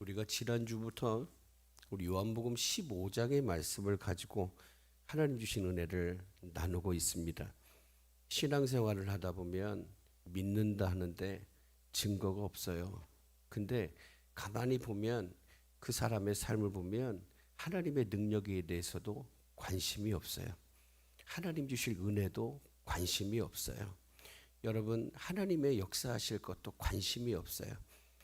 우리가 지난주부터 우리 요한복음 15장의 말씀을 가지고 하나님 주신 은혜를 나누고 있습니다. 신앙생활을 하다 보면 믿는다 하는데 증거가 없어요. 근데 가만히 보면 그 사람의 삶을 보면 하나님의 능력에 대해서도 관심이 없어요. 하나님 주실 은혜도 관심이 없어요. 여러분, 하나님의 역사하실 것도 관심이 없어요.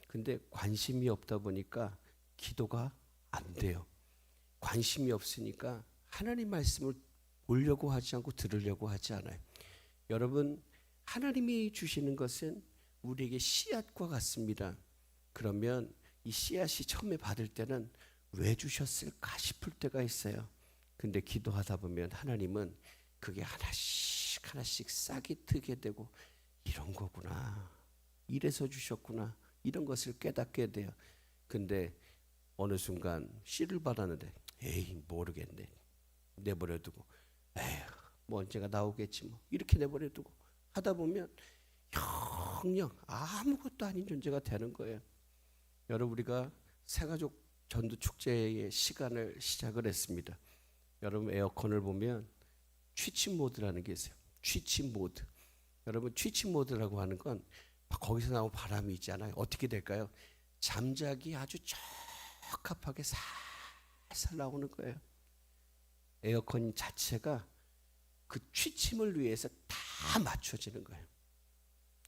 근데 관심이 없다 보니까 기도가 안 돼요. 관심이 없으니까 하나님 말씀을 보려고 하지 않고 들으려고 하지 않아요. 여러분, 하나님이 주시는 것은 우리에게 씨앗과 같습니다. 그러면 이 씨앗이 처음에 받을 때는 왜 주셨을까 싶을 때가 있어요. 근데 기도하다 보면 하나님은 그게 하나씩 하나씩 싹이 트게 되고, 이런 거구나, 이래서 주셨구나, 이런 것을 깨닫게 돼요. 근데 어느 순간 씨를 받았는데 에이 모르겠네, 내버려두고 에휴 뭐 언제가 나오겠지 뭐 이렇게 내버려두고 하다 보면 영영 아무것도 아닌 존재가 되는 거예요. 여러분, 우리가 새가족 전도 축제의 시간을 시작을 했습니다. 여러분, 에어컨을 보면 취침 모드라는 게 있어요. 취침 모드. 여러분, 취침 모드라고 하는 건 거기서 나온 바람이 있잖아요. 어떻게 될까요? 잠자기 아주 적합하게 살살 나오는 거예요. 에어컨 자체가 그 취침을 위해서 다 맞춰지는 거예요.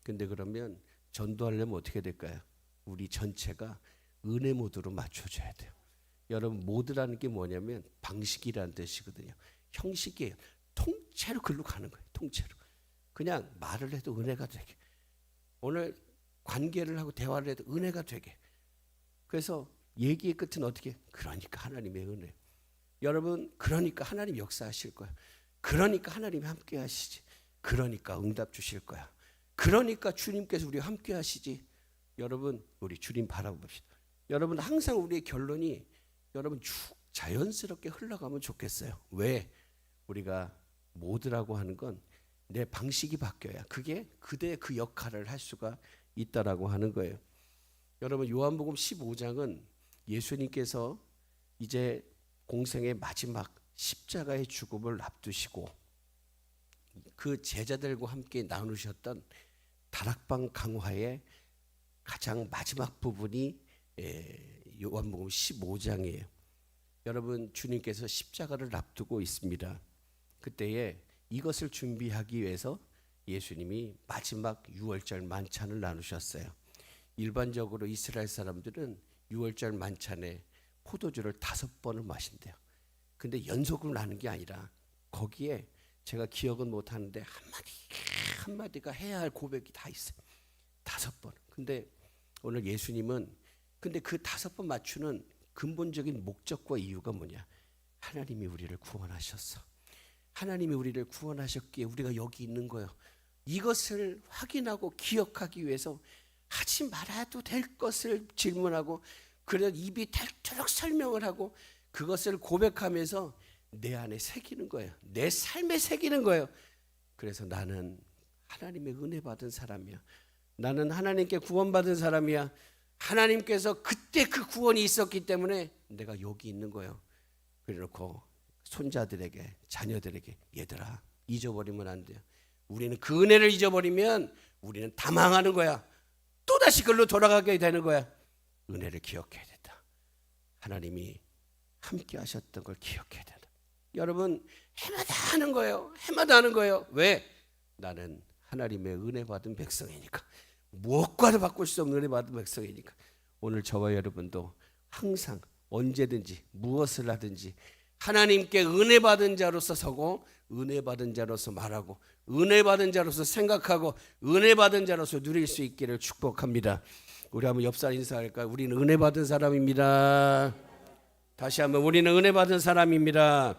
근데 그러면 전도하려면 어떻게 될까요? 우리 전체가 은혜 모드로 맞춰줘야 돼요. 여러분, 모드라는 게 뭐냐면 방식이라는 뜻이거든요. 형식이에요. 통째로 글로 가는 거예요. 통째로. 그냥 말을 해도 은혜가 되게, 오늘 관계를 하고 대화를 해도 은혜가 되게. 그래서 얘기의 끝은 어떻게? 그러니까 하나님의 은혜. 여러분, 그러니까 하나님 역사하실 거야. 그러니까 하나님이 함께 하시지. 그러니까 응답 주실 거야. 그러니까 주님께서 우리와 함께 하시지. 여러분, 우리 주님 바라봅시다. 여러분, 항상 우리의 결론이 여러분 자연스럽게 흘러가면 좋겠어요. 왜? 우리가 모드라고 하는 건 내 방식이 바뀌어야 그게 그대의 그 역할을 할 수가 있다라고 하는 거예요. 여러분, 요한복음 15장은 예수님께서 이제 공생의 마지막 십자가의 죽음을 앞두시고 그 제자들과 함께 나누셨던 다락방 강화의 가장 마지막 부분이 요한복음 15장이에요. 여러분, 주님께서 십자가를 앞두고 있습니다. 그때에 이것을 준비하기 위해서 예수님이 마지막 유월절 만찬을 나누셨어요. 일반적으로 이스라엘 사람들은 유월절 만찬에 포도주를 5번을 마신대요. 근데 연속으로 나는 게 아니라 거기에 제가 기억은 못하는데 한마디가 해야 할 고백이 다 있어요. 5번. 근데 오늘 예수님은 근데 그 5번 맞추는 근본적인 목적과 이유가 뭐냐? 하나님이 우리를 구원하셨어. 하나님이 우리를 구원하셨기에 우리가 여기 있는 거예요. 이것을 확인하고 기억하기 위해서 하지 말아도 될 것을 질문하고, 그래서 입이 닳도록 설명을 하고 그것을 고백하면서 내 안에 새기는 거예요. 내 삶에 새기는 거예요. 그래서 나는 하나님의 은혜 받은 사람이야. 나는 하나님께 구원받은 사람이야. 하나님께서 그때 그 구원이 있었기 때문에 내가 여기 있는 거예요. 그래놓고 손자들에게, 자녀들에게, 얘들아, 잊어버리면 안 돼요. 우리는 그 은혜를 잊어버리면 우리는 다 망하는 거야. 또다시 그걸로 돌아가게 되는 거야. 은혜를 기억해야 된다. 하나님이 함께 하셨던 걸 기억해야 된다. 여러분, 해마다 하는 거예요. 해마다 하는 거예요. 왜? 나는 하나님의 은혜 받은 백성이니까. 무엇과도 바꿀 수 없는 은혜 받은 백성이니까. 오늘 저와 여러분도 항상 언제든지 무엇을 하든지 하나님께 은혜 받은 자로서 서고, 은혜 받은 자로서 말하고, 은혜 받은 자로서 생각하고, 은혜 받은 자로서 누릴 수 있기를 축복합니다. 우리 한번 옆 사람 인사할까요? 우리는 은혜 받은 사람입니다. 다시 한번, 우리는 은혜 받은 사람입니다.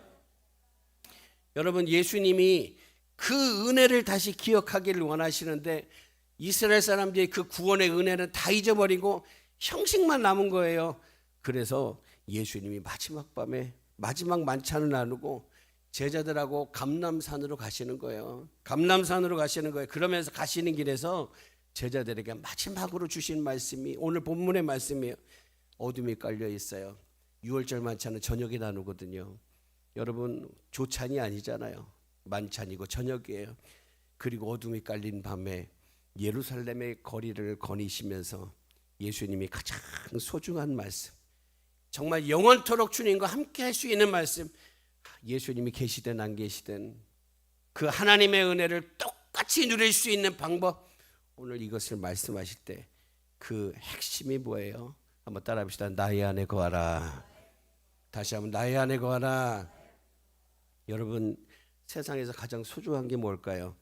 여러분, 예수님이 그 은혜를 다시 기억하기를 원하시는데 이스라엘 사람들이 그 구원의 은혜는 다 잊어버리고 형식만 남은 거예요. 그래서 예수님이 마지막 밤에 마지막 만찬을 나누고 제자들하고 감람산으로 가시는 거예요. 감람산으로 가시는 거예요. 그러면서 가시는 길에서 제자들에게 마지막으로 주신 말씀이 오늘 본문의 말씀이에요. 어둠이 깔려 있어요. 유월절 만찬은 저녁에 나누거든요. 여러분 조찬이 아니잖아요. 만찬이고 저녁이에요. 그리고 어둠이 깔린 밤에 예루살렘의 거리를 거니시면서 예수님이 가장 소중한 말씀, 정말 영원토록 주님과 함께 할 수 있는 말씀, 예수님이 계시든 안 계시든 그 하나님의 은혜를 똑같이 누릴 수 있는 방법, 오늘 이것을 말씀하실 때 그 핵심이 뭐예요? 한번 따라 합시다. 나의 안에 거하라. 다시 한번 나의 안에 거하라. 여러분 세상에서 가장 소중한 게 뭘까요?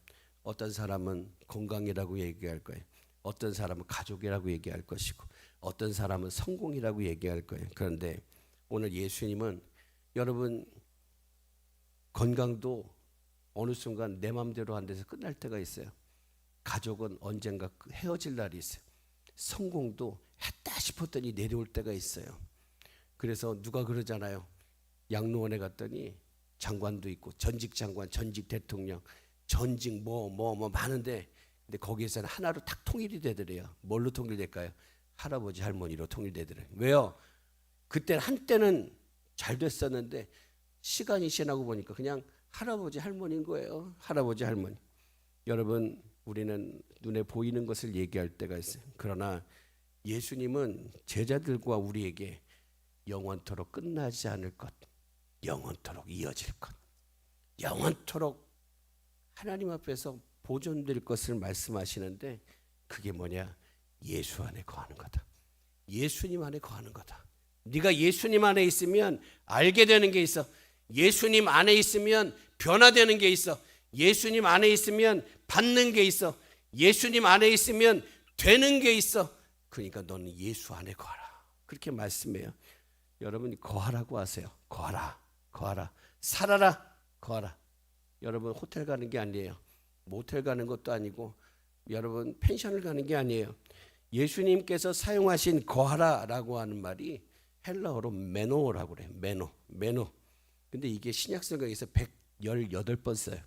어떤 사람은 건강이라고 얘기할 거예요. 어떤 사람은 가족이라고 얘기할 것이고, 어떤 사람은 성공이라고 얘기할 거예요. 그런데 오늘 예수님은 여러분 건강도 어느 순간 내 맘대로 안 돼서 끝날 때가 있어요. 가족은 언젠가 헤어질 날이 있어요. 성공도 했다 싶었더니 내려올 때가 있어요. 그래서 누가 그러잖아요. 양로원에 갔더니 장관도 있고 전직 장관, 전직 대통령, 전직 뭐 많은데, 근데 거기에서는 하나로 딱 통일이 되더래요. 뭘로 통일될까요? 할아버지 할머니로 통일되더래요. 왜요? 그때 한때는 잘 됐었는데 시간이 지나고 보니까 그냥 할아버지 할머니인 거예요. 할아버지 할머니. 여러분 우리는 눈에 보이는 것을 얘기할 때가 있어요. 그러나 예수님은 제자들과 우리에게 영원토록 끝나지 않을 것, 영원토록 이어질 것, 영원토록 하나님 앞에서 보존될 것을 말씀하시는데, 그게 뭐냐? 예수 안에 거하는 거다. 예수님 안에 거하는 거다. 네가 예수님 안에 있으면 알게 되는 게 있어. 예수님 안에 있으면 변화되는 게 있어. 예수님 안에 있으면 받는 게 있어. 예수님 안에 있으면 되는 게 있어. 그러니까 너는 예수 안에 거하라. 그렇게 말씀해요. 여러분 거하라고 하세요. 거하라. 거하라. 살아라. 거하라. 여러분 호텔 가는 게 아니에요. 모텔 가는 것도 아니고, 여러분 펜션을 가는 게 아니에요. 예수님께서 사용하신 거하라라고 하는 말이 헬라어로 메노라고 그래요. 메노. 근데 이게 신약성경에서 118번 써요.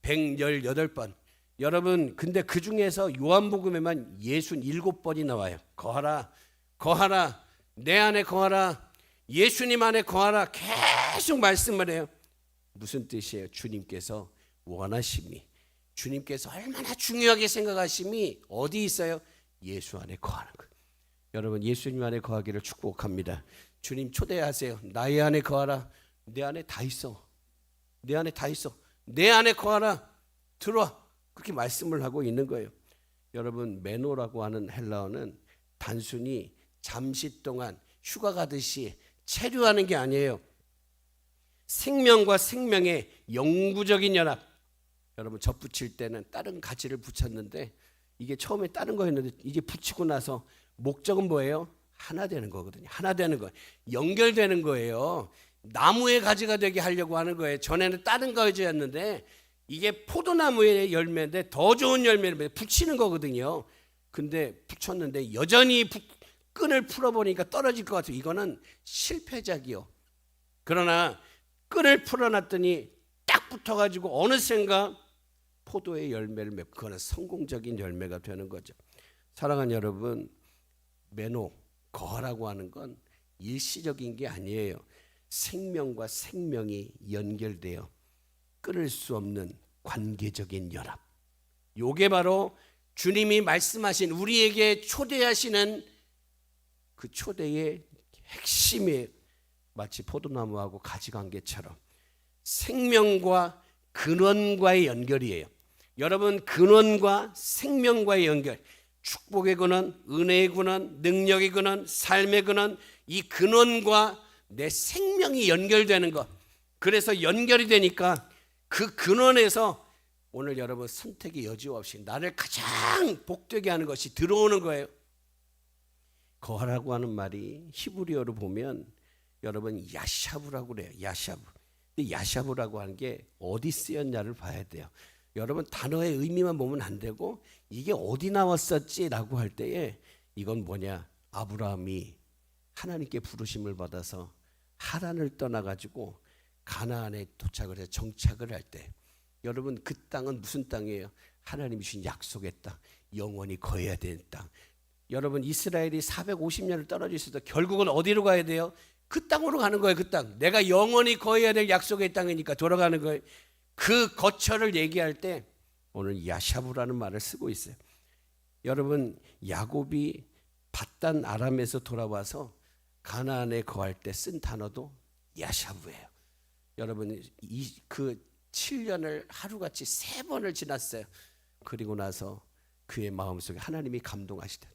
118번. 여러분 근데 그 중에서 요한복음에만 67번이 나와요. 거하라, 거하라, 내 안에 거하라, 예수님 안에 거하라, 계속 말씀을 해요. 무슨 뜻이에요? 주님께서 원하심이, 주님께서 얼마나 중요하게 생각하심이 어디 있어요? 예수 안에 거하는 것. 여러분 예수님 안에 거하기를 축복합니다. 주님 초대하세요. 나의 안에 거하라. 내 안에 다 있어. 내 안에 다 있어. 내 안에 거하라. 들어와. 그렇게 말씀을 하고 있는 거예요. 여러분 메노라고 하는 헬라어는 단순히 잠시 동안 휴가 가듯이 체류하는 게 아니에요. 생명과 생명의 영구적인 연합. 여러분 젖 붙일 때는 다른 가지를 붙였는데, 이게 처음에 다른 거였는데 이제 붙이고 나서 목적은 뭐예요? 하나 되는 거거든요. 하나 되는 거예요. 연결되는 거예요. 나무의 가지가 되게 하려고 하는 거예요. 전에는 다른 가지였는데 이게 포도나무의 열매인데 더 좋은 열매를 붙이는 거거든요. 근데 붙였는데 여전히 끈을 풀어보니까 떨어질 것 같아요. 이거는 실패작이요. 그러나 끈을 풀어놨더니 딱 붙어가지고 어느샌가 포도의 열매를 맺고, 그거는 성공적인 열매가 되는 거죠. 사랑하는 여러분, 메노, 거하라고 하는 건 일시적인 게 아니에요. 생명과 생명이 연결되어 끊을 수 없는 관계적인 연합. 요게 바로 주님이 말씀하신, 우리에게 초대하시는 그 초대의 핵심이에요. 마치 포도나무하고 가지관계처럼 생명과 근원과의 연결이에요. 여러분 근원과 생명과의 연결, 축복의 근원, 은혜의 근원, 능력의 근원, 삶의 근원, 이 근원과 내 생명이 연결되는 것. 그래서 연결이 되니까 그 근원에서 오늘 여러분 선택의 여지 없이 나를 가장 복되게 하는 것이 들어오는 거예요. 거하라고 하는 말이 히브리어로 보면 여러분 야샤브라고 그래요. 야샤브. 근데 야샤브라고 하는 게 어디 쓰였냐를 봐야 돼요. 여러분 단어의 의미만 보면 안 되고 이게 어디 나왔었지라고 할 때에 이건 뭐냐? 아브라함이 하나님께 부르심을 받아서 하란을 떠나가지고 가나안에 도착을 해서 정착을 할 때, 여러분 그 땅은 무슨 땅이에요? 하나님이 주신 약속의 땅, 영원히 거해야 되는 땅, 여러분 이스라엘이 450년을 떨어져 있어도 결국은 어디로 가야 돼요? 그 땅으로 가는 거예요. 그 땅. 내가 영원히 거해야 될 약속의 땅이니까 돌아가는 거예요. 그 거처를 얘기할 때 오늘 야샤브라는 말을 쓰고 있어요. 여러분 야곱이 밧단 아람에서 돌아와서 가나안에 거할 때 쓴 단어도 야샤브예요. 여러분 그 7년을 하루같이 3번을 지났어요. 그리고 나서 그의 마음속에 하나님이 감동하실 때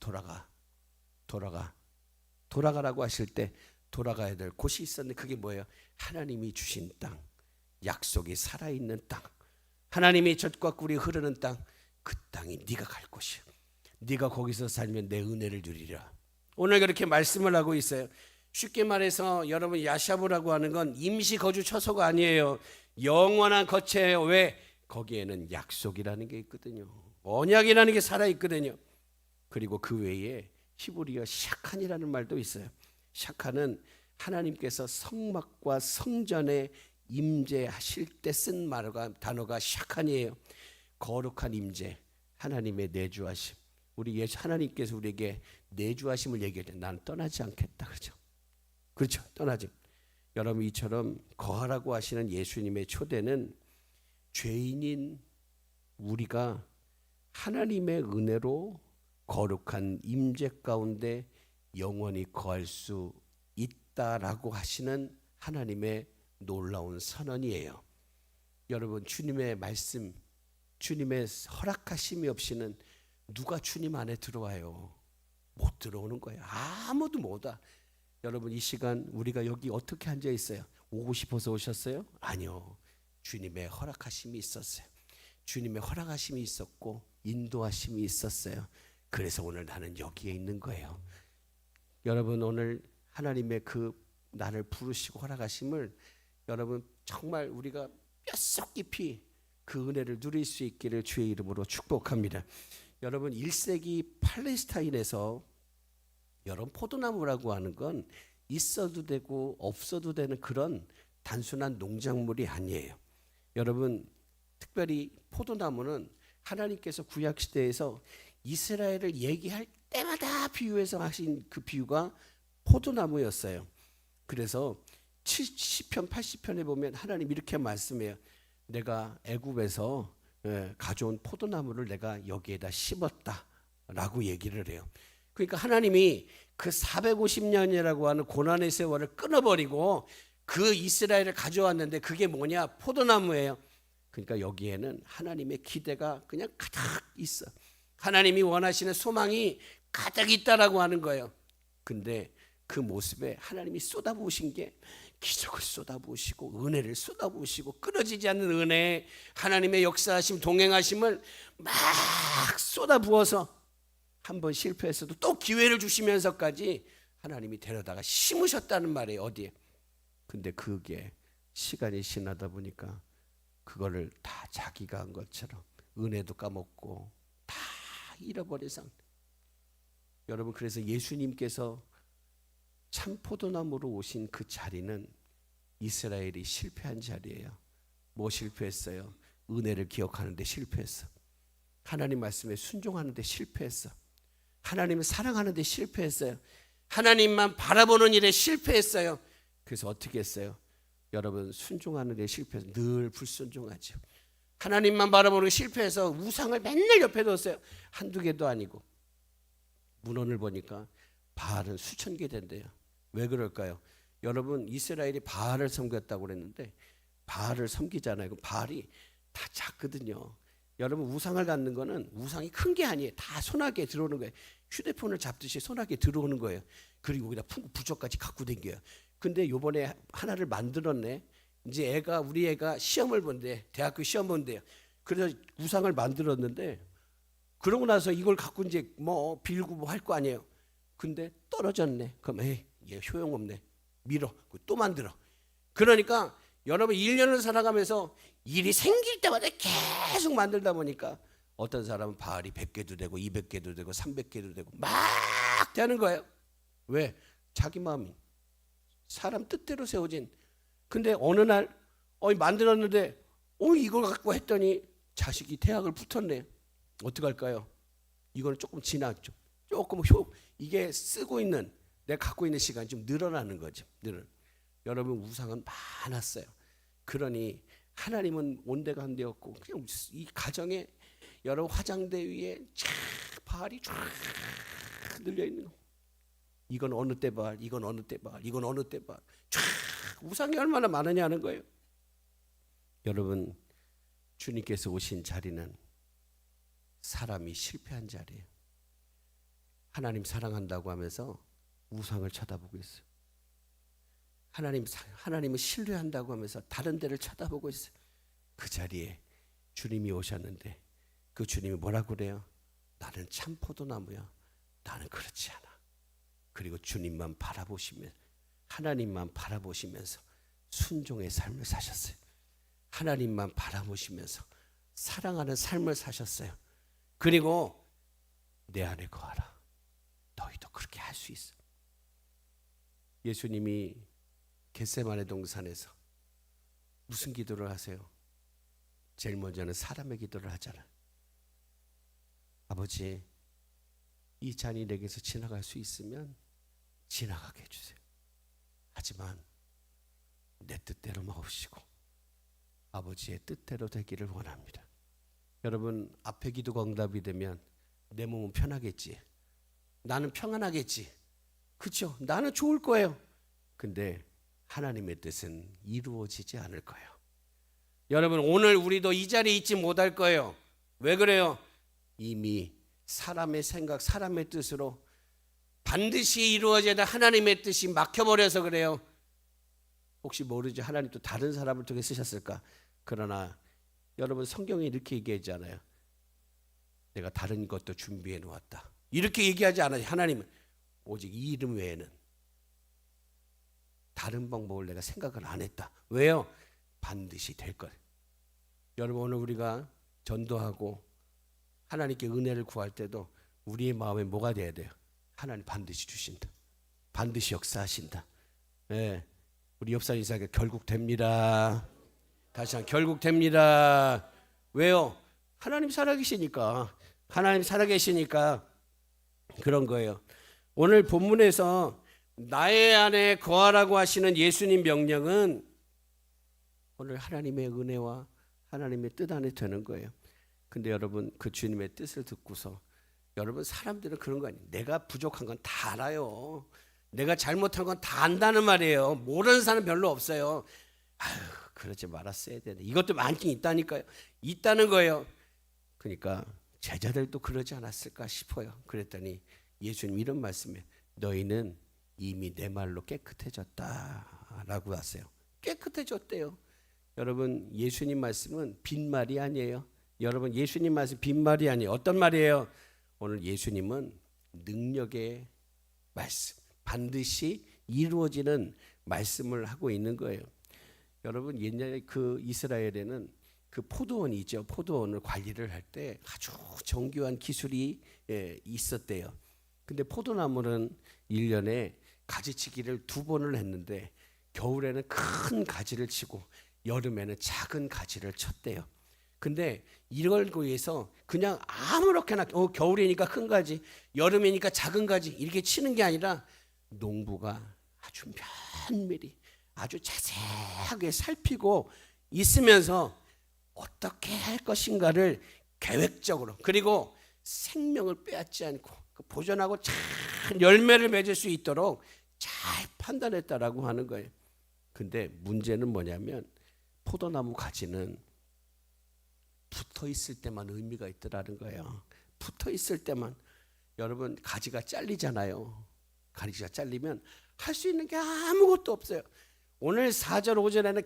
돌아가라고 하실 때 돌아가야 될 곳이 있었는데 그게 뭐예요? 하나님이 주신 땅, 약속이 살아있는 땅, 하나님이 젖과 꿀이 흐르는 땅, 그 땅이 네가 갈 곳이야. 네가 거기서 살면 내 은혜를 누리라. 오늘 그렇게 말씀을 하고 있어요. 쉽게 말해서 여러분 야샤브라고 하는 건 임시 거주 처소가 아니에요. 영원한 거처예요. 왜? 거기에는 약속이라는 게 있거든요. 언약이라는 게 살아있거든요. 그리고 그 외에 히브리어 샤칸이라는 말도 있어요. 샤칸은 하나님께서 성막과 성전에 임재하실 때 쓴 단어가 샤칸이에요. 거룩한 임재, 하나님의 내주하심. 우리 예수 하나님께서 우리에게 내주하심을 얘기할 때 나는 떠나지 않겠다 그러죠. 그렇죠. 떠나지. 여러분 이처럼 거하라고 하시는 예수님의 초대는 죄인인 우리가 하나님의 은혜로 거룩한 임재 가운데 영원히 거할 수 있다라고 하시는 하나님의 놀라운 선언이에요. 여러분 주님의 말씀, 주님의 허락하심이 없이는 누가 주님 안에 들어와요? 못 들어오는 거예요. 아무도 못 와. 여러분 이 시간 우리가 여기 어떻게 앉아 있어요? 오고 싶어서 오셨어요? 아니요. 주님의 허락하심이 있었어요. 주님의 허락하심이 있었고 인도하심이 있었어요. 그래서 오늘 나는 여기에 있는 거예요. 여러분 오늘 하나님의 그 나를 부르시고 허락하심을 여러분 정말 우리가 뼛속 깊이 그 은혜를 누릴 수 있기를 주의 이름으로 축복합니다. 여러분 1세기 팔레스타인에서 여러분 포도나무라고 하는 건 있어도 되고 없어도 되는 그런 단순한 농작물이 아니에요. 여러분 특별히 포도나무는 하나님께서 구약시대에서 이스라엘을 얘기할 때마다 비유해서 하신 그 비유가 포도나무였어요. 그래서 70편 80편에 보면 하나님 이렇게 말씀해요. 내가 애굽에서 가져온 포도나무를 내가 여기에다 심었다 라고 얘기를 해요. 그러니까 하나님이 그 450년이라고 하는 고난의 세월을 끊어버리고 그 이스라엘을 가져왔는데 그게 뭐냐? 포도나무예요. 그러니까 여기에는 하나님의 기대가 그냥 가득 있어. 하나님이 원하시는 소망이 가득 있다라고 하는 거예요. 근데 그 모습에 하나님이 쏟아부으신 게 기적을 쏟아부으시고 은혜를 쏟아부으시고 끊어지지 않는 은혜, 하나님의 역사하심, 동행하심을 막 쏟아부어서 한번 실패했어도 또 기회를 주시면서까지 하나님이 데려다가 심으셨다는 말이에요. 어디에? 근데 그게 시간이 지나다 보니까 그거를 다 자기가 한 것처럼 은혜도 까먹고 다 잃어버린 상태. 여러분 그래서 예수님께서 참 포도나무로 오신 그 자리는 이스라엘이 실패한 자리예요. 뭐 실패했어요? 은혜를 기억하는데 실패했어. 하나님 말씀에 순종하는데 실패했어. 하나님을 사랑하는데 실패했어요. 하나님만 바라보는 일에 실패했어요. 그래서 어떻게 했어요? 여러분 순종하는 데 실패해서 늘 불순종하죠. 하나님만 바라보는 게 실패해서 우상을 맨날 옆에 뒀어요. 한두 개도 아니고 문헌을 보니까 바알은 수천 개 된대요. 왜 그럴까요? 여러분 이스라엘이 바알을 섬겼다고 그랬는데 바알을 섬기잖아요. 그럼 바알이 다 작거든요. 여러분 우상을 갖는 거는 우상이 큰 게 아니에요. 다 손아귀에 들어오는 거예요. 휴대폰을 잡듯이 손아귀에 들어오는 거예요. 그리고 거기다 부적까지 갖고 다녀요. 근데 요번에 하나를 만들었네. 이제 우리 애가 시험을 본대. 대학교 시험 본대요. 그래서 우상을 만들었는데 그러고 나서 이걸 갖고 이제 뭐 빌고 뭐 할 거 아니에요. 근데 떨어졌네. 그럼 얘 효용없네. 밀어. 또 만들어. 그러니까 여러분 1년을 살아가면서 일이 생길 때마다 계속 만들다 보니까 어떤 사람은 바알이 100개도 되고 200개도 되고 300개도 되고 막 되는 거예요. 왜? 자기 마음이 사람 뜻대로 세워진. 근데 어느 날 만들었는데 이걸 갖고 했더니 자식이 대학을 붙었네. 어떡할까요? 이거는 조금 지났죠. 조금 이게 쓰고 있는 내가 갖고 있는 시간이 좀 늘어나는 거죠. 여러분 우상은 많았어요. 그러니 하나님은 온데간데 없고 그냥 이 가정에 여러 화장대 위에 발이 쫙 늘려 있는 거. 이건 어느 때 발, 이건 어느 때 발, 이건 어느 때 발. 쫙 우상이 얼마나 많으냐는 거예요. 여러분 주님께서 오신 자리는 사람이 실패한 자리예요. 하나님 사랑한다고 하면서 우상을 쳐다보고 있어요. 하나님을 신뢰한다고 하면서 다른 데를 쳐다보고 있어요. 그 자리에 주님이 오셨는데 그 주님이 뭐라고 그래요? 나는 참 포도나무야. 나는 그렇지 않아. 그리고 주님만 바라보시면 하나님만 바라보시면서 순종의 삶을 사셨어요. 하나님만 바라보시면서 사랑하는 삶을 사셨어요. 그리고 내 안에 거하라. 너희도 그렇게 할 수 있어. 예수님이 겟세마네 동산에서 무슨 기도를 하세요? 제일 먼저는 사람의 기도를 하잖아요. 아버지, 이 잔이 내게서 지나갈 수 있으면 지나가게 해주세요. 하지만 내 뜻대로 마옵시고 아버지의 뜻대로 되기를 원합니다. 여러분 앞에 기도가 응답이 되면 내 몸은 편하겠지. 나는 평안하겠지. 그렇죠? 나는 좋을 거예요. 근데 하나님의 뜻은 이루어지지 않을 거예요. 여러분 오늘 우리도 이 자리에 있지 못할 거예요. 왜 그래요? 이미 사람의 생각, 사람의 뜻으로 반드시 이루어져야 될 하나님의 뜻이 막혀버려서 그래요. 혹시 모르지 하나님 또 다른 사람을 통해 쓰셨을까? 그러나 여러분 성경에 이렇게 얘기하잖아요. 내가 다른 것도 준비해 놓았다. 이렇게 얘기하지 않아요. 하나님은 오직 이 이름 외에는 다른 방법을 내가 생각을 안 했다. 왜요? 반드시 될 것. 여러분 오늘 우리가 전도하고 하나님께 은혜를 구할 때도 우리의 마음에 뭐가 돼야 돼요? 하나님 반드시 주신다. 반드시 역사하신다. 네. 우리 옆사람 이사가 결국 됩니다. 다시 한번 결국 됩니다. 왜요? 하나님 살아계시니까. 하나님 살아계시니까 그런 거예요. 오늘 본문에서 나의 안에 거하라고 하시는 예수님 명령은 오늘 하나님의 은혜와 하나님의 뜻 안에 되는 거예요. 근데 여러분 그 주님의 뜻을 듣고서 여러분 사람들은 그런 거 아니에요. 내가 부족한 건 다 알아요. 내가 잘못한 건 다 안다는 말이에요. 모르는 사람 별로 없어요. 아유 그러지 말았어야 되네. 이것도 많긴 있다니까요. 있다는 거예요. 그러니까 제자들도 그러지 않았을까 싶어요. 그랬더니 예수님 이런 말씀에 너희는 이미 내 말로 깨끗해졌다라고 하세요. 깨끗해졌대요. 여러분 예수님 말씀은 빈말이 아니에요. 여러분 예수님 말씀 빈말이 아니에요. 어떤 말이에요? 오늘 예수님은 능력의 말씀, 반드시 이루어지는 말씀을 하고 있는 거예요. 여러분 옛날에 그 이스라엘에는 그 포도원이 있죠. 포도원을 관리를 할 때 아주 정교한 기술이 있었대요. 근데 포도나무는 1년에 가지치기를 2번을 했는데 겨울에는 큰 가지를 치고 여름에는 작은 가지를 쳤대요. 근데 이걸 위해서 그냥 아무렇게나 겨울이니까 큰 가지, 여름이니까 작은 가지 이렇게 치는 게 아니라 농부가 아주 면밀히 아주 자세하게 살피고 있으면서 어떻게 할 것인가를 계획적으로 그리고 생명을 빼앗지 않고 보존하고 잘 열매를 맺을 수 있도록 잘 판단했다라고 하는 거예요. 근데 문제는 뭐냐면 포도나무 가지는 붙어 있을 때만 의미가 있더라는 거예요. 붙어 있을 때만. 여러분 가지가 잘리잖아요. 가지가 잘리면 할 수 있는 게 아무것도 없어요. 오늘 4절 5절에는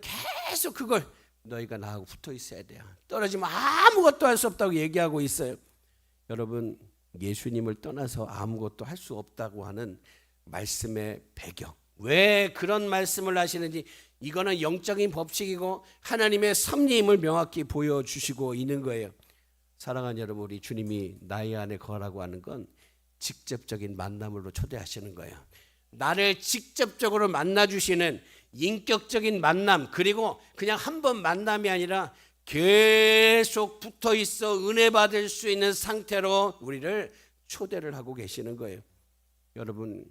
계속 그걸 너희가 나하고 붙어 있어야 돼요. 떨어지면 아무것도 할 수 없다고 얘기하고 있어요. 여러분 예수님을 떠나서 아무것도 할 수 없다고 하는 말씀의 배경, 왜 그런 말씀을 하시는지 이거는 영적인 법칙이고 하나님의 섭리임을 명확히 보여주시고 있는 거예요. 사랑하는 여러분, 우리 주님이 나의 안에 거하라고 하는 건 직접적인 만남으로 초대하시는 거예요. 나를 직접적으로 만나주시는 인격적인 만남, 그리고 그냥 한 번 만남이 아니라 계속 붙어 있어 은혜 받을 수 있는 상태로 우리를 초대를 하고 계시는 거예요. 여러분,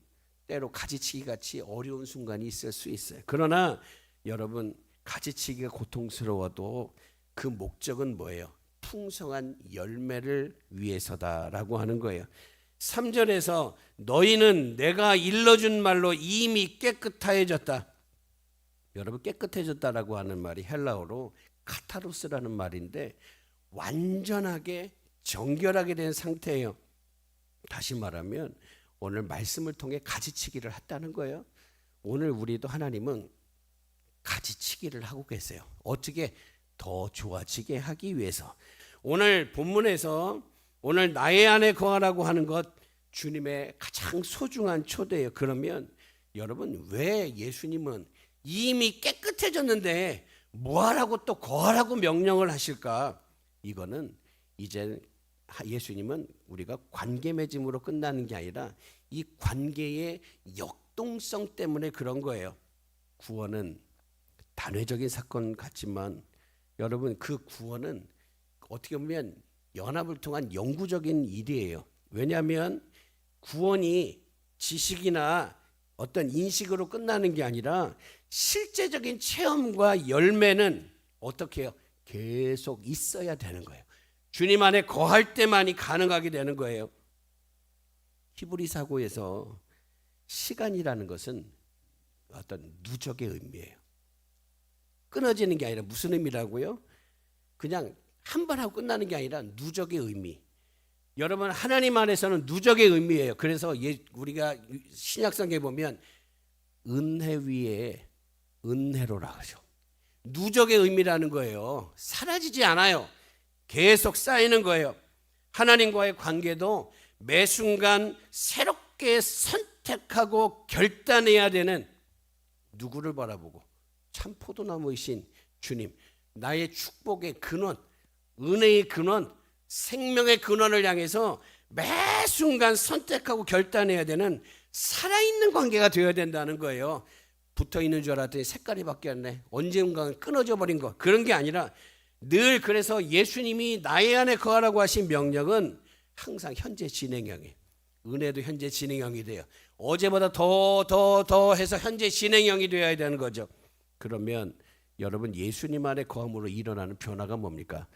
때로 가지치기 같이 어려운 순간이 있을 수 있어요. 그러나 여러분, 가지치기가 고통스러워도 그 목적은 뭐예요? 풍성한 열매를 위해서다라고 하는 거예요. 3절에서 너희는 내가 일러준 말로 이미 깨끗해졌다. 여러분, 깨끗해졌다라고 하는 말이 헬라어로 카타로스라는 말인데 완전하게 정결하게 된 상태예요. 다시 말하면 오늘 말씀을 통해 가지치기를 했다는 거예요. 오늘 우리도 하나님은 가지치기를 하고 계세요. 어떻게 더 좋아지게 하기 위해서. 오늘 본문에서 오늘 나의 안에 거하라고 하는 것 주님의 가장 소중한 초대예요. 그러면 여러분, 왜 예수님은 이미 깨끗해졌는데 뭐하라고 또 거하라고 명령을 하실까? 이거는 이제 예수님은 우리가 관계 맺음으로 끝나는 게 아니라 이 관계의 역동성 때문에 그런 거예요. 구원은 단회적인 사건 같지만 여러분, 그 구원은 어떻게 보면 연합을 통한 영구적인 일이에요. 왜냐하면 구원이 지식이나 어떤 인식으로 끝나는 게 아니라 실제적인 체험과 열매는 어떻게 해요? 계속 있어야 되는 거예요. 주님 안에 거할 때만이 가능하게 되는 거예요. 히브리사고에서 시간이라는 것은 어떤 누적의 의미예요. 끊어지는 게 아니라 무슨 의미라고요? 그냥 한 번 하고 끝나는 게 아니라 누적의 의미. 여러분, 하나님 안에서는 누적의 의미예요. 그래서 우리가 신약성경에 보면 은혜 위에 은혜로라 하죠. 누적의 의미라는 거예요. 사라지지 않아요. 계속 쌓이는 거예요. 하나님과의 관계도 매 순간 새롭게 선택하고 결단해야 되는, 누구를 바라보고? 참 포도나무이신 주님, 나의 축복의 근원, 은혜의 근원, 생명의 근원을 향해서 매 순간 선택하고 결단해야 되는 살아있는 관계가 되어야 된다는 거예요. 붙어있는 줄 알았더니 색깔이 바뀌었네. 언젠가 끊어져 버린 거. 그런 게 아니라 늘, 그래서 예수님이 나의 안에 거하라고 하신 명령은 항상 현재 진행형이에요. 은혜도 현재 진행형이 돼요. 어제보다 더 해서 현재 진행형이 되어야 되는 거죠. 그러면 여러분, 예수님 안에 거함으로 일어나는 변화가 뭡니까?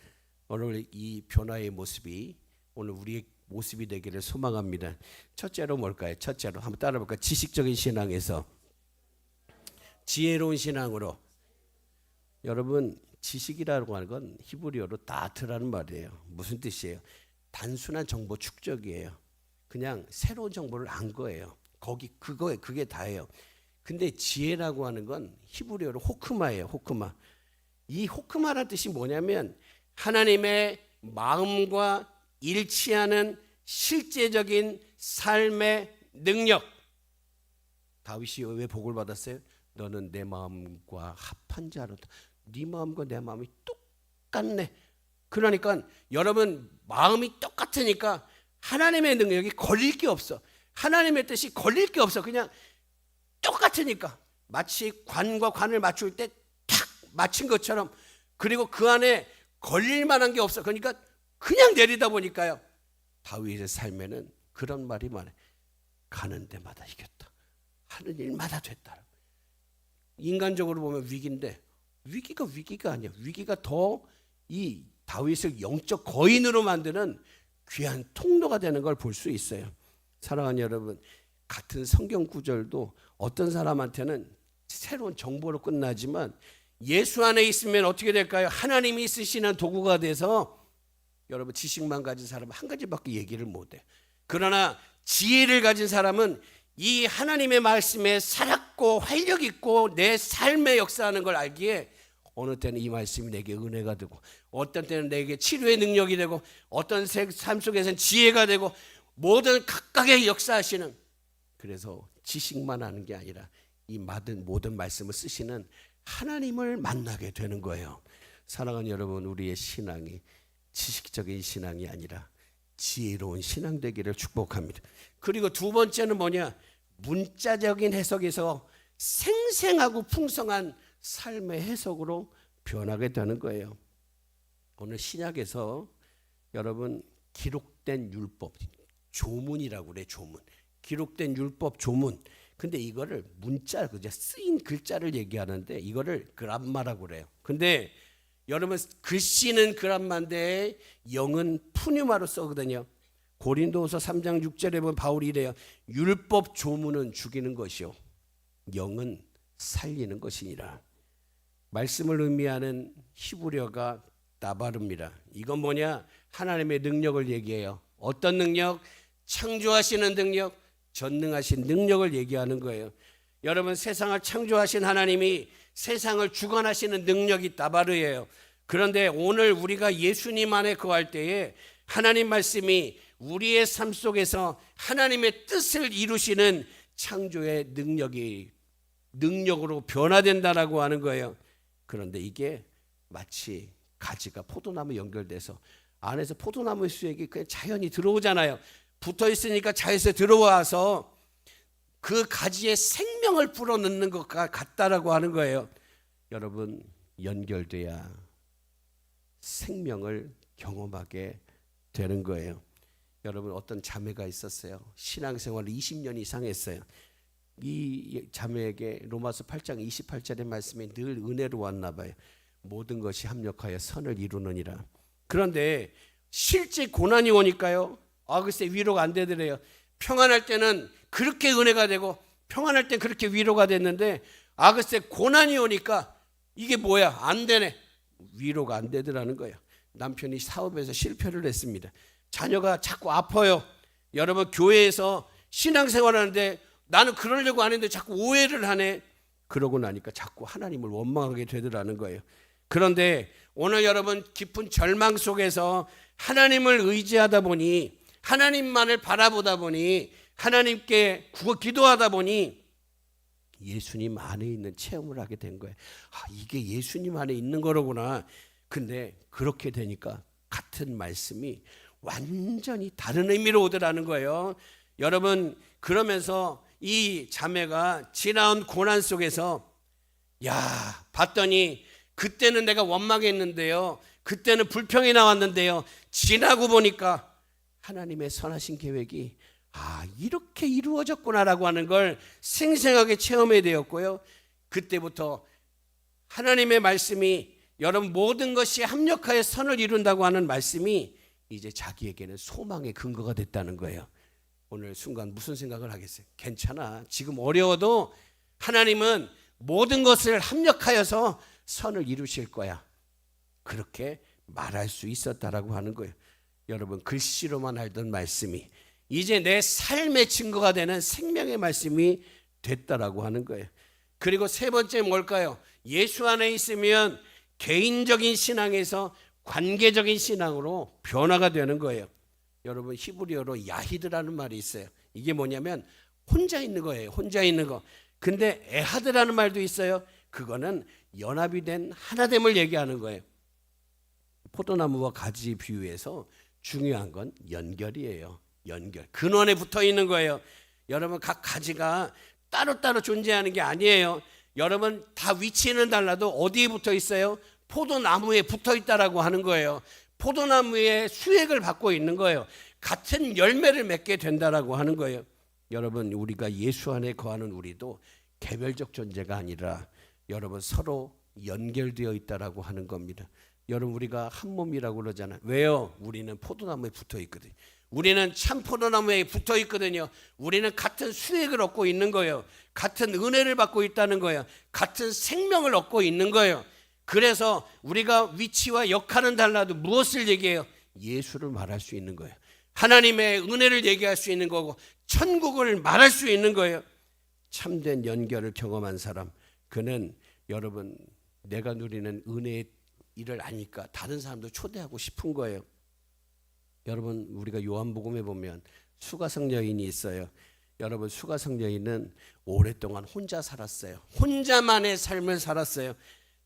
오늘 이 변화의 모습이 오늘 우리의 모습이 되기를 소망합니다. 첫째로 뭘까요? 첫째로 한번 따라 볼까요? 지식적인 신앙에서 지혜로운 신앙으로. 여러분, 지식이라고 하는 건 히브리어로 다트라는 말이에요. 무슨 뜻이에요? 단순한 정보 축적이에요. 그냥 새로운 정보를 안 거예요. 그게 다예요. 근데 지혜라고 하는 건 히브리어로 호크마예요. 호크마. 이 호크마라는 뜻이 뭐냐면 하나님의 마음과 일치하는 실제적인 삶의 능력. 다윗이 왜 복을 받았어요? 너는 내 마음과 합한 자로다. 네 마음과 내 마음이 똑같네. 그러니까 여러분, 마음이 똑같으니까 하나님의 능력이 걸릴 게 없어. 하나님의 뜻이 걸릴 게 없어. 그냥 똑같으니까. 마치 관과 관을 맞출 때 탁 맞힌 것처럼. 그리고 그 안에 걸릴 만한 게 없어. 그러니까 그냥 내리다 보니까요, 다윗의 삶에는 그런 말이 많아요. 가는 데마다 이겼다. 하는 일마다 됐다. 인간적으로 보면 위기인데 위기가 아니야. 위기가 더 이 다윗을 영적 거인으로 만드는 귀한 통로가 되는 걸 볼 수 있어요. 사랑하는 여러분, 같은 성경 구절도 어떤 사람한테는 새로운 정보로 끝나지만 예수 안에 있으면 어떻게 될까요? 하나님이 쓰시는 도구가 돼서 여러분, 지식만 가진 사람은 한 가지밖에 얘기를 못해. 그러나 지혜를 가진 사람은 이 하나님의 말씀에 살았고 활력 있고 내 삶에 역사하는 걸 알기에 어느 때는 이 말씀이 내게 은혜가 되고 어떤 때는 내게 치료의 능력이 되고 어떤 삶 속에서는 지혜가 되고 모든 각각의 역사하시는, 그래서 지식만 하는 게 아니라 이 모든 말씀을 쓰시는 하나님을 만나게 되는 거예요. 사랑하는 여러분, 우리의 신앙이 지식적인 신앙이 아니라 지혜로운 신앙 되기를 축복합니다. 그리고 두 번째는 뭐냐? 문자적인 해석에서 생생하고 풍성한 삶의 해석으로 변하게 되는 거예요. 오늘 신약에서 여러분, 기록된 율법, 조문이라고 그래. 조문. 기록된 율법 조문. 근데 이거를 문자, 그죠? 쓰인 글자를 얘기하는데 이거를 그람마라고 그래요. 근데 여러분 글씨는 그람마인데 영은 푸뉴마로 써거든요. 고린도후서 3장 6절에 보면 바울이 이래요. 율법 조문은 죽이는 것이요 영은 살리는 것이니라. 말씀을 의미하는 히브리어가 나바르입니다. 이건 뭐냐? 하나님의 능력을 얘기해요. 어떤 능력? 창조하시는 능력, 전능하신 능력을 얘기하는 거예요. 여러분 세상을 창조하신 하나님이 세상을 주관하시는 능력이 나바르예요. 그런데 오늘 우리가 예수님 안에 거할 때에 하나님 말씀이 우리의 삶 속에서 하나님의 뜻을 이루시는 창조의 능력으로 변화된다라고 하는 거예요. 그런데 이게 마치 가지가 포도나무 연결돼서 안에서 포도나무 수액이 그냥 자연히 들어오잖아요. 붙어 있으니까 자연에서 들어와서 그 가지에 생명을 불어넣는 것 같다라고 하는 거예요. 여러분 연결돼야 생명을 경험하게 되는 거예요. 여러분 어떤 자매가 있었어요. 신앙생활을 20년 이상 했어요. 이 자매에게 로마서 8장 28절의 말씀이 늘 은혜로 왔나 봐요. 모든 것이 합력하여 선을 이루느니라. 그런데 실제 고난이 오니까요. 글쎄 위로가 안 되더래요. 평안할 때는 그렇게 은혜가 되고 평안할 때 그렇게 위로가 됐는데 글쎄 고난이 오니까 이게 뭐야 안 되네. 위로가 안 되더라는 거예요. 남편이 사업에서 실패를 했습니다. 자녀가 자꾸 아파요. 여러분 교회에서 신앙생활하는데 나는 그러려고 하는데 자꾸 오해를 하네. 그러고 나니까 자꾸 하나님을 원망하게 되더라는 거예요. 그런데 오늘 여러분 깊은 절망 속에서 하나님을 의지하다 보니 하나님만을 바라보다 보니 하나님께 기도하다 보니 예수님 안에 있는 체험을 하게 된 거예요. 이게 예수님 안에 있는 거로구나. 근데 그렇게 되니까 같은 말씀이 완전히 다른 의미로 오더라는 거예요. 여러분 그러면서 이 자매가 지나온 고난 속에서 봤더니 그때는 내가 원망했는데요. 그때는 불평이 나왔는데요. 지나고 보니까 하나님의 선하신 계획이 이렇게 이루어졌구나라고 하는 걸 생생하게 체험해 되었고요. 그때부터 하나님의 말씀이 여러분 모든 것이 합력하여 선을 이룬다고 하는 말씀이 이제 자기에게는 소망의 근거가 됐다는 거예요. 오늘 순간 무슨 생각을 하겠어요? 괜찮아. 지금 어려워도 하나님은 모든 것을 합력하여서 선을 이루실 거야. 그렇게 말할 수 있었다라고 하는 거예요. 여러분 글씨로만 알던 말씀이 이제 내 삶의 증거가 되는 생명의 말씀이 됐다라고 하는 거예요. 그리고 세 번째 뭘까요? 예수 안에 있으면 개인적인 신앙에서 관계적인 신앙으로 변화가 되는 거예요. 여러분 히브리어로 야히드라는 말이 있어요. 이게 뭐냐면 혼자 있는 거예요. 혼자 있는 거. 근데 에하드라는 말도 있어요. 그거는 연합이 된 하나됨을 얘기하는 거예요. 포도나무와 가지 비유에서 중요한 건 연결이에요. 연결. 근원에 붙어 있는 거예요. 여러분 각 가지가 따로따로 존재하는 게 아니에요. 여러분 다 위치는 달라도 어디에 붙어 있어요? 포도나무에 붙어 있다라고 하는 거예요. 포도나무의 수액을 받고 있는 거예요. 같은 열매를 맺게 된다라고 하는 거예요. 여러분 우리가 예수 안에 거하는 우리도 개별적 존재가 아니라 여러분 서로 연결되어 있다라고 하는 겁니다. 여러분 우리가 한 몸이라고 그러잖아요. 왜요? 우리는 포도나무에 붙어 있거든요. 우리는 참 포도나무에 붙어 있거든요. 우리는 같은 수액을 얻고 있는 거예요. 같은 은혜를 받고 있다는 거예요. 같은 생명을 얻고 있는 거예요. 그래서 우리가 위치와 역할은 달라도 무엇을 얘기해요? 예수를 말할 수 있는 거예요. 하나님의 은혜를 얘기할 수 있는 거고 천국을 말할 수 있는 거예요. 참된 연결을 경험한 사람, 그는 여러분 내가 누리는 은혜의 일을 아니까 다른 사람도 초대하고 싶은 거예요. 여러분 우리가 요한복음에 보면 수가성 여인이 있어요. 여러분 수가성 여인은 오랫동안 혼자 살았어요. 혼자만의 삶을 살았어요.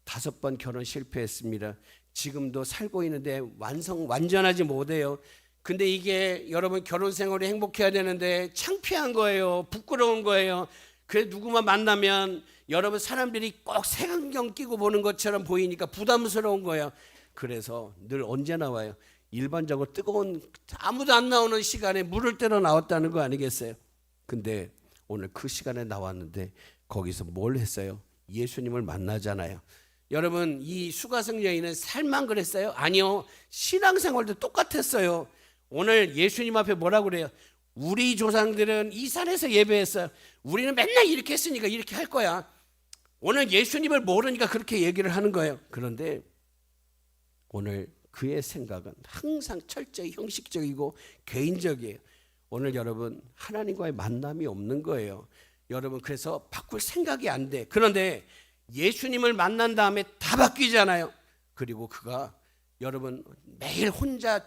5번 결혼 실패했습니다. 지금도 살고 있는데 완전하지 못해요. 근데 이게 여러분 결혼 생활이 행복해야 되는데 창피한 거예요. 부끄러운 거예요. 그래서 누구만 만나면 여러분 사람들이 꼭 색안경 끼고 보는 것처럼 보이니까 부담스러운 거예요. 그래서 늘 언제 나와요? 일반적으로 뜨거운 아무도 안 나오는 시간에 물을 때려 나왔다는 거 아니겠어요? 근데 오늘 그 시간에 나왔는데 거기서 뭘 했어요? 예수님을 만나잖아요. 여러분, 이 수가성 여인은 살만 그랬어요? 아니요. 신앙생활도 똑같았어요. 오늘 예수님 앞에 뭐라고 그래요? 우리 조상들은 이 산에서 예배했어요. 우리는 맨날 이렇게 했으니까 이렇게 할 거야. 오늘 예수님을 모르니까 그렇게 얘기를 하는 거예요. 그런데 오늘 그의 생각은 항상 철저히 형식적이고 개인적이에요. 오늘 여러분, 하나님과의 만남이 없는 거예요. 여러분, 그래서 바꿀 생각이 안 돼. 그런데 예수님을 만난 다음에 다 바뀌잖아요. 그리고 그가 여러분 매일 혼자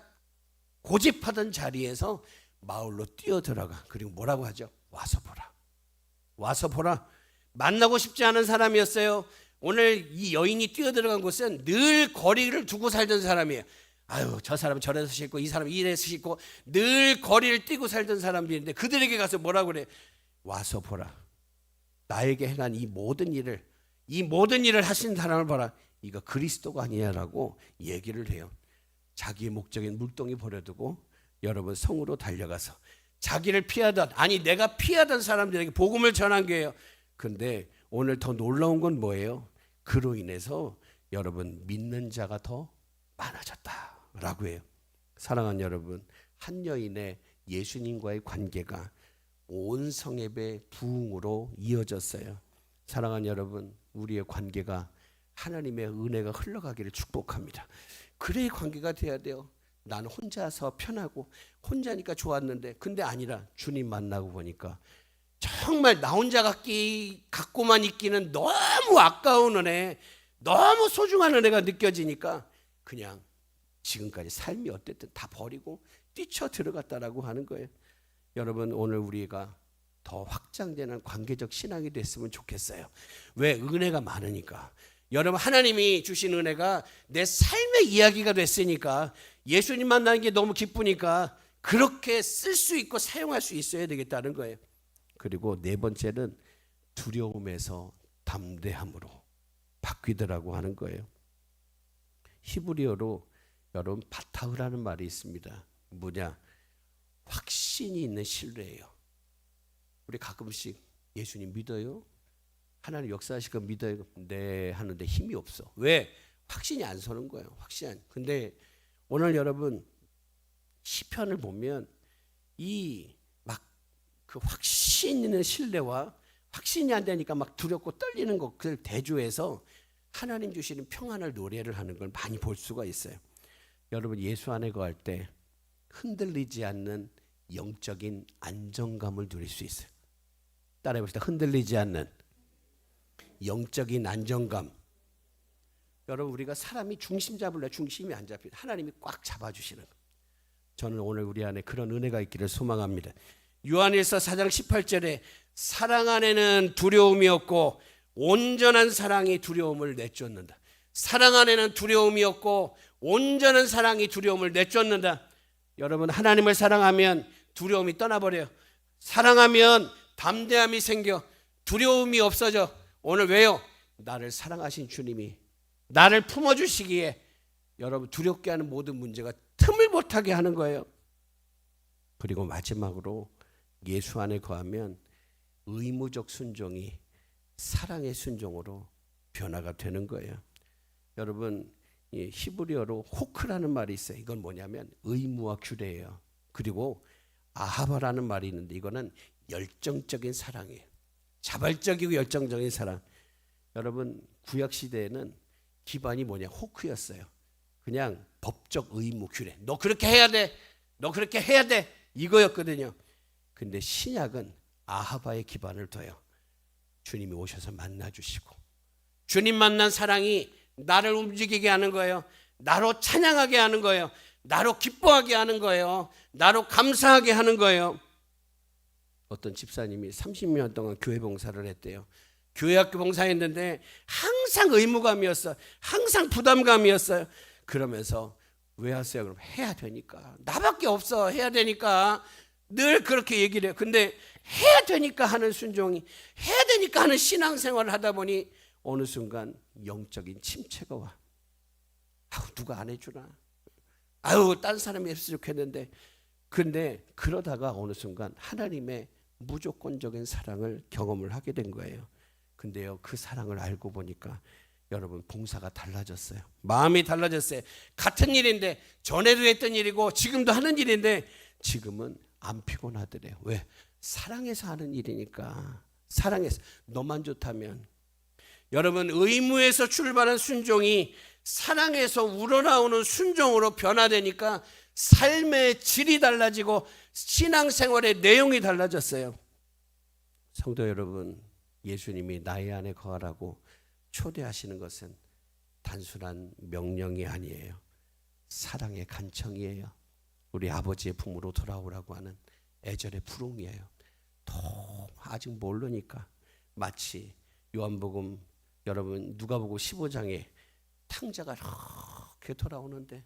고집하던 자리에서 마을로 뛰어들어가. 그리고 뭐라고 하죠? 와서 보라. 와서 보라. 만나고 싶지 않은 사람이었어요. 오늘 이 여인이 뛰어들어간 곳은 늘 거리를 두고 살던 사람이에요. 아유, 저 사람은 저래서 씻고 이 사람은 이래서 씻고 늘 거리를 뛰고 살던 사람들인데 그들에게 가서 뭐라고 그래? 와서 보라. 나에게 행한 이 모든 일을 하신 사람을 봐라. 이거 그리스도가 아니냐라고 얘기를 해요. 자기의 목적인 물동이 버려두고 여러분 성으로 달려가서 자기를 피하던, 아니 내가 피하던 사람들에게 복음을 전한 거예요. 근데 오늘 더 놀라운 건 뭐예요? 그로 인해서 여러분 믿는 자가 더 많아졌다라고 해요. 사랑하는 여러분, 한 여인의 예수님과의 관계가 온 성읍의 부흥으로 이어졌어요. 사랑하는 여러분, 우리의 관계가 하나님의 은혜가 흘러가기를 축복합니다. 그래야 관계가 돼야 돼요. 나는 혼자서 편하고 혼자니까 좋았는데, 근데 아니라 주님 만나고 보니까 정말 나 혼자 갖고만 있기는 너무 아까운 은혜, 너무 소중한 은혜가 느껴지니까 그냥 지금까지 삶이 어땠든 다 버리고 뛰쳐 들어갔다라고 하는 거예요. 여러분, 오늘 우리가 더 확장되는 관계적 신앙이 됐으면 좋겠어요. 왜? 은혜가 많으니까. 여러분, 하나님이 주신 은혜가 내 삶의 이야기가 됐으니까, 예수님 만나는 게 너무 기쁘니까 그렇게 쓸 수 있고 사용할 수 있어야 되겠다는 거예요. 그리고 네 번째는 두려움에서 담대함으로 바뀌더라고 하는 거예요. 히브리어로 여러분 바타흐라는 말이 있습니다. 뭐냐? 확신이 있는 신뢰예요. 우리 가끔씩 예수님 믿어요? 하나님 역사하실 거 믿어요? 네 하는데 힘이 없어. 왜? 확신이 안 서는 거예요. 근데 오늘 여러분 시편을 보면 이 막 그 확신 있는 신뢰와 확신이 안 되니까 막 두렵고 떨리는 것을 대조해서 하나님 주시는 평안을 노래를 하는 걸 많이 볼 수가 있어요. 여러분, 예수 안에 거할 때 흔들리지 않는 영적인 안정감을 누릴 수 있어요. 따라해 봅시다. 흔들리지 않는 영적인 안정감. 여러분, 우리가 사람이 중심 잡을래 중심이 안 잡히고 하나님이 꽉 잡아주시는 거. 저는 오늘 우리 안에 그런 은혜가 있기를 소망합니다. 요한일서 4장 18절에 사랑 안에는 두려움이 없고 온전한 사랑이 두려움을 내쫓는다. 사랑 안에는 두려움이 없고 온전한 사랑이 두려움을 내쫓는다. 여러분, 하나님을 사랑하면 두려움이 떠나버려요. 사랑하면 담대함이 생겨. 두려움이 없어져. 오늘 왜요? 나를 사랑하신 주님이 나를 품어주시기에 여러분 두렵게 하는 모든 문제가 틈을 못하게 하는 거예요. 그리고 마지막으로 예수 안에 거하면 의무적 순종이 사랑의 순종으로 변화가 되는 거예요. 여러분, 히브리어로 호크라는 말이 있어요. 이건 뭐냐면 의무와 규례예요. 그리고 아하바라는 말이 있는데 이거는 열정적인 사랑이에요. 자발적이고 열정적인 사랑. 여러분, 구약 시대에는 기반이 뭐냐? 호크였어요. 그냥 법적 의무 규례. 너 그렇게 해야 돼. 너 그렇게 해야 돼. 이거였거든요. 근데 신약은 아하바의 기반을 둬요. 주님이 오셔서 만나주시고 주님 만난 사랑이 나를 움직이게 하는 거예요. 나로 찬양하게 하는 거예요. 나로 기뻐하게 하는 거예요. 나로 감사하게 하는 거예요. 어떤 집사님이 30년 동안 교회 봉사를 했대요. 교회학교 봉사했는데 항상 의무감이었어요. 항상 부담감이었어요. 그러면서 왜 하세요? 그럼 해야 되니까. 나밖에 없어. 해야 되니까. 늘 그렇게 얘기를 해요. 근데 해야 되니까 하는 순종이, 해야 되니까 하는 신앙생활을 하다 보니 어느 순간 영적인 침체가 와. 누가 안 해주나? 아유 딴 사람이 했으면 좋겠는데. 근데 그러다가 어느 순간 하나님의 무조건적인 사랑을 경험을 하게 된 거예요. 근데요 그 사랑을 알고 보니까 여러분 봉사가 달라졌어요. 마음이 달라졌어요. 같은 일인데 전에도 했던 일이고 지금도 하는 일인데 지금은 안 피곤하더래요. 왜? 사랑해서 하는 일이니까. 사랑해서. 너만 좋다면. 여러분 의무에서 출발한 순종이 사랑에서 우러나오는 순종으로 변화되니까 삶의 질이 달라지고 신앙생활의 내용이 달라졌어요. 성도 여러분, 예수님이 나의 안에 거하라고 초대하시는 것은 단순한 명령이 아니에요. 사랑의 간청이에요. 우리 아버지의 품으로 돌아오라고 하는 애절의 부름이에요. 아직 모르니까 마치 요한복음 여러분 누가복음 15장에 탕자가 이렇게 돌아오는데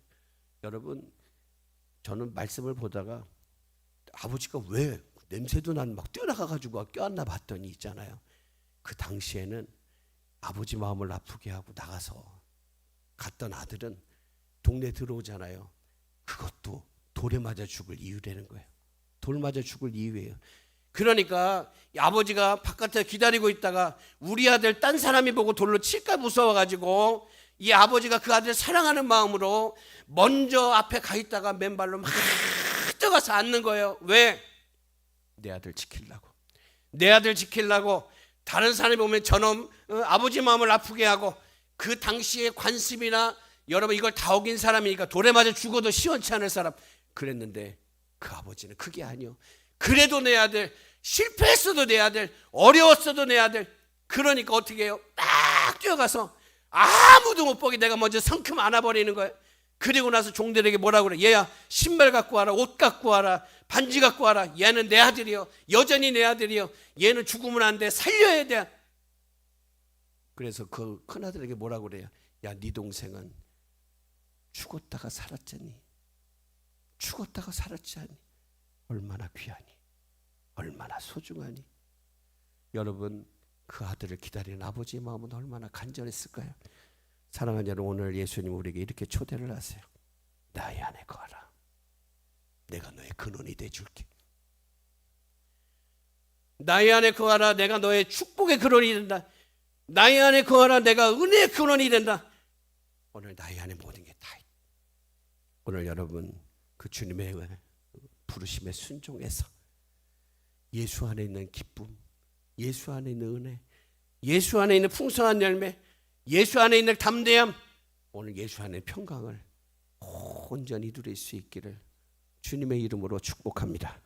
여러분 저는 말씀을 보다가 아버지가 왜 냄새도 나는 막 뛰어나가가지고 껴안나 봤더니 있잖아요. 그 당시에는 아버지 마음을 아프게 하고 나가서 갔던 아들은 동네 들어오잖아요. 그것도 돌에 맞아 죽을 이유라는 거예요. 돌 맞아 죽을 이유예요. 그러니까 아버지가 바깥에 기다리고 있다가 우리 아들 딴 사람이 보고 돌로 칠까 무서워가지고 이 아버지가 그 아들을 사랑하는 마음으로 먼저 앞에 가 있다가 맨발로 막 뛰어가서 앉는 거예요. 왜? 내 아들 지키려고. 내 아들 지키려고. 다른 사람이 보면 저놈 아버지 마음을 아프게 하고 그 당시의 관습이나 여러분 이걸 다 어긴 사람이니까 돌에 맞아 죽어도 시원치 않을 사람 그랬는데 그 아버지는 그게 아니요. 그래도 내 아들, 실패했어도 내 아들, 어려웠어도 내 아들. 그러니까 어떻게 해요? 딱 뛰어가서 아무도 못 보게 내가 먼저 성큼 안아버리는 거예요. 그리고 나서 종들에게 뭐라고 그래? 얘야 신발 갖고 와라, 옷 갖고 와라, 반지 갖고 와라. 얘는 내 아들이요, 여전히 내 아들이요. 얘는 죽으면 안 돼, 살려야 돼. 그래서 그 큰아들에게 뭐라고 그래요? 야, 네 동생은 죽었다가 살았잖니. 죽었다가 살았잖니. 얼마나 귀하니, 얼마나 소중하니. 여러분 그 아들을 기다리는 아버지의 마음은 얼마나 간절했을까요? 사랑하는 여러분, 오늘 예수님 우리에게 이렇게 초대를 하세요. 나의 안에 거하라. 내가 너의 근원이 돼줄게. 나의 안에 거하라. 내가 너의 축복의 근원이 된다. 나의 안에 거하라. 내가 은혜의 근원이 된다. 오늘 나의 안에 모든 게 다 있다. 오늘 여러분 그 주님의 부르심에 순종해서 예수 안에 있는 기쁨, 예수 안에 있는 은혜, 예수 안에 있는 풍성한 열매, 예수 안에 있는 담대함, 오늘 예수 안에 평강을 온전히 누릴 수 있기를 주님의 이름으로 축복합니다.